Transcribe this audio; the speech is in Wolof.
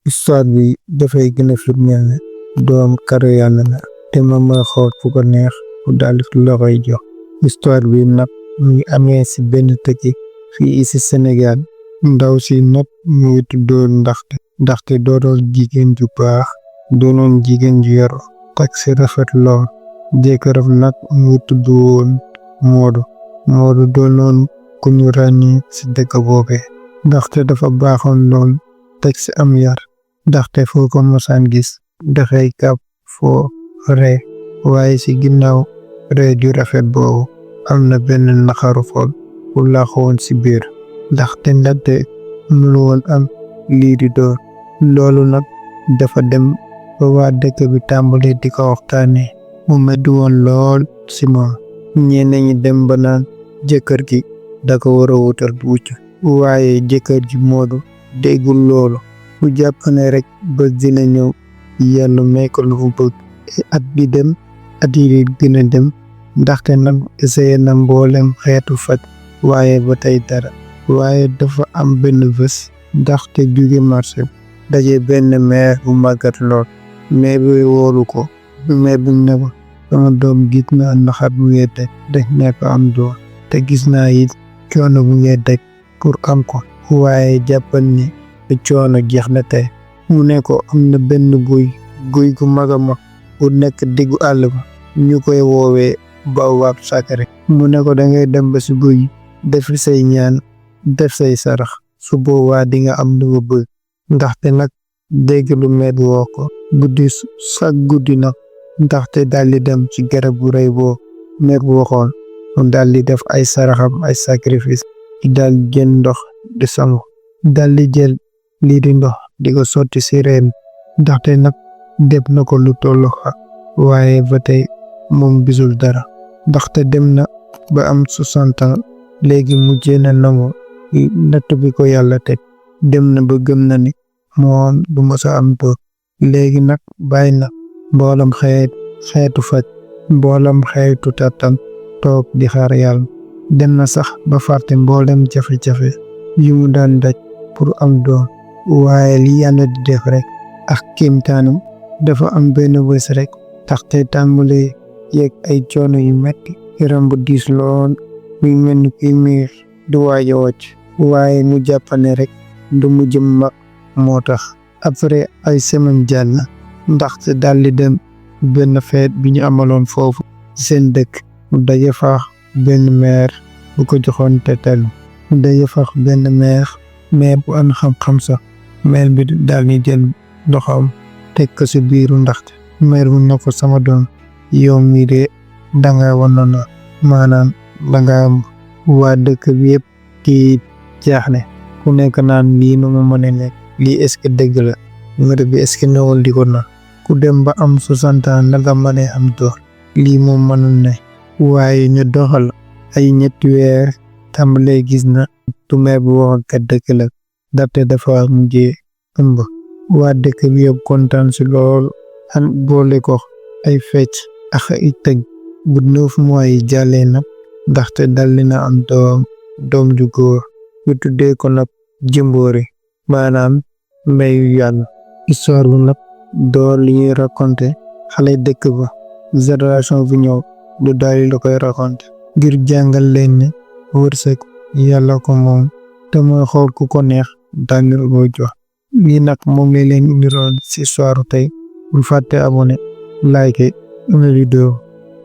histoire bi dafay gën a firndeel ne doom kado yàlla la te moom mooy xool fu ko neex mu daal di la koy jox. histoire bi nag mu ngi amee ci benn dëkk fii ci Sénégal. ndaw si nag mu ngi tuddoon ndaxte doonoon jigéen ju baax, doonoon jigéen ju yaru tak si rafet lool. jëkkëram nag mu ngi tudd woon Moodu doonoon ku ñu ràññee ci dëkk boobee ndaxte dafa baaxoon lool teg ci am yar. ndaxte foo ko mosaan gis dafay kaf foo ree, waaye ci ginnaaw ree ju rafet boobu am na benn naxaru xol bu làqoon ci biir. ndaxte mënul woon am lii di doon. loolu nag dafa dem ba waa dëkk bi tàmbali di ko waxtaanee. mu metti woon lool ci moom. ñenn ñi dem ba naan jëkkër gi da ko war a wutal wujj. waaye jëkkër ji Moodu déggul loolu. mu jàpp ne rek bés dina ñëw yàlla may ko lu mu bëgg. at bi dem at yi gën a dem ndaxte nag essayé na mboolem xeetu faj waaye ba tey dara. waaye dafa am benn bés ndaxte jóge marché daje benn meer bu màggat lool. meer bi wóolu ko. meer bi ne ko sama doom gis naa naxar bu ngay daj nekk am doom te gis naa it coono bu ngay daj pour am ko. waaye jàppal ni coono jeex na tey. mu ne ko am na benn guy gu mag a mag bu nekk diggu àll ba ñu koy woowee baobab sacré. mu ne ko dangay dem ba si guy def say ñaan def say sarax su boobaa di nga am lu nga bëgg. ndaxte nag dégg lu met woo ko guddi nag ndaxte daal di dem ci garab bu rëy boo met waxoon. mu daal di def ay saraxam ay sacrifice daal di jël ndox di sangu daal di jël lii di ndox di ko sotti si reen. ndaxte nag def na ko lu tollu waaye ba tey moom bisul dara. ndaxte dem na ba am 60 ans léegi mujjee na nangu natt bi ko yàlla teg. dem na ba gëm na ni moom du mës a am doom. léegi nag bàyyi na mboolam xeetu faj, mboolam xeetu tattan toog di xaar yàlla. dem na sax ba fàtte mboolem jafe-jafe yu mu daan daj pour am doom. waaye li yàlla di def rek ak kéemtaanam dafa am benn bés rek taxte tàmbali yegg ay coono yu metti. yaram bu diis lool muy mel ni kuy miir di waaj a wàcc. waaye mu jàppane rek du mu jëm mag moo tax. après ay semaine jàll na ndaxte daldi dem benn feet bi ñu amaloon foofu seen dëkk. mu daje faax benn meer bu ko joxoon tetel. mu daje faax benn meer bu am xam-xam sax. meer bi daal di jël loxoom teg ko ci biiru ndaxte. meer bu ne ko sama doom yow mii de danga wanoon na maanaam danga am. waa dëkk bi yëpp kii jaaxle ku nekk naan lii nu mu mën a nekk. lii est-ce que dëgg la. meer bi est-ce que newul di ko na ku dem ba am 60 ans nanga mën a am doom. lii moom mënul ne. waaye ñu doxal ay ñetti weer tàmbalee gis na tu meer bi waxoon kat dëgg la ndaxte dafa mujjee ëmb. waa dëkk bi yëpp kontaan ci lool an boole ko ay fecc ak ay tëgg. bu 9 mois yi jàllee nag ndaxte daldi na am doom ju góor ñu tuddee ko nag Jimbori maanaam mbayu yàlla. histoire bu nag door li ñuy raconté xale dëkk ba génération bi ñëw du daal la koy raconté ngir jàngal leen ne wërsëg yàlla ko moom te mooy xool ku ko neex daal di ko jox. lii nag moom la leen indiroon ci histoire tey bu fàtte abonné like une vidéo.